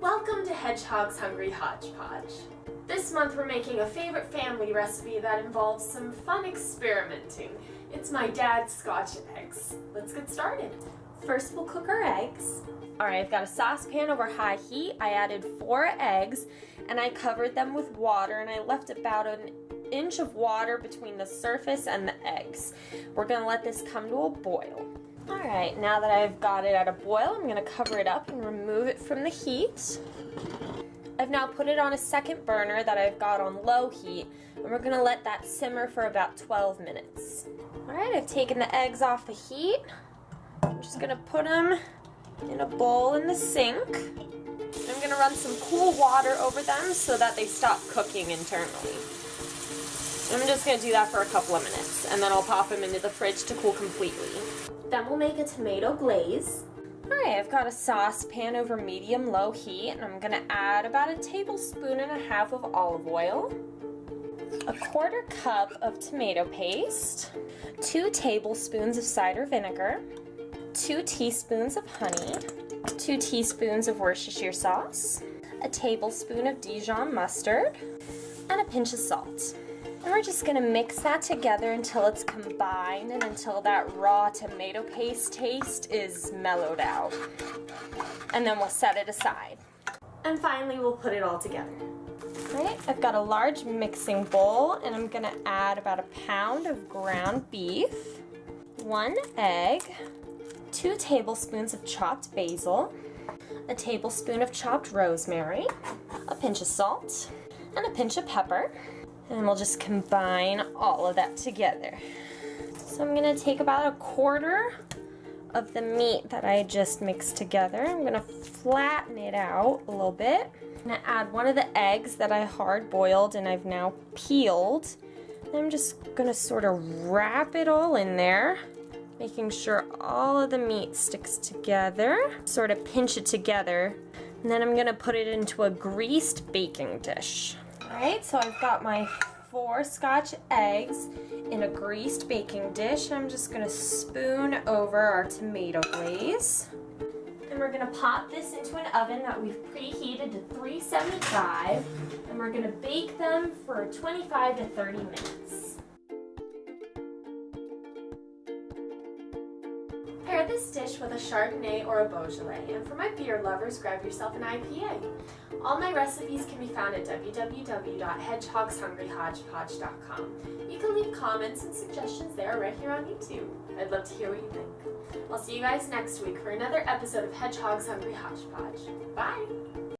Welcome to Hedgehog's Hungry Hodgepodge. This month we're making a favorite family recipe that involves some fun experimenting. It's my dad's Scotch eggs. Let's get started. First we'll cook our eggs. Alright, I've got a saucepan over high heat. I added 4 eggs and I covered them with water and I left about an inch of water between the surface and the eggs. We're going to let this come to a boil. Alright, now that I've got it at a boil, I'm going to cover it up and remove it from the heat. I've now put it on a second burner that I've got on low heat, and we're going to let that simmer for about 12 minutes. Alright, I've taken the eggs off the heat. I'm just going to put them in a bowl in the sink. I'm going to run some cool water over them so that they stop cooking internally. I'm just going to do that for a couple of minutes, and then I'll pop them into the fridge to cool completely. Then we'll make a tomato glaze. Alright, I've got a saucepan over medium-low heat, and I'm going to add about 1.5 tablespoons of olive oil, 1/4 cup of tomato paste, 2 tablespoons of cider vinegar, 2 teaspoons of honey, 2 teaspoons of Worcestershire sauce, a tablespoon of Dijon mustard, and a pinch of salt. And we're just going to mix that together until it's combined and until that raw tomato paste taste is mellowed out. And then we'll set it aside. And finally we'll put it all together. Alright, I've got a large mixing bowl and I'm going to add about 1 pound of ground beef, 1 egg, 2 tablespoons of chopped basil, a tablespoon of chopped rosemary, a pinch of salt, and a pinch of pepper. And we'll just combine all of that together. So I'm going to take about 1/4 of the meat that I just mixed together. I'm going to flatten it out a little bit. I'm going to add one of the eggs that I hard boiled and I've now peeled. And I'm just going to sort of wrap it all in there, making sure all of the meat sticks together. Sort of pinch it together. And then I'm going to put it into a greased baking dish. Alright, so I've got my 4 Scotch eggs in a greased baking dish. I'm just going to spoon over our tomato glaze. And we're going to pop this into an oven that we've preheated to 375. And we're going to bake them for 25 to 30 minutes. Pair this dish with a Chardonnay or a Beaujolais, and for my beer lovers, grab yourself an IPA. All my recipes can be found at www.hedgehogshungryhodgepodge.com. You can leave comments and suggestions there right here on YouTube. I'd love to hear what you think. I'll see you guys next week for another episode of Hedgehog's Hungry Hodgepodge. Bye!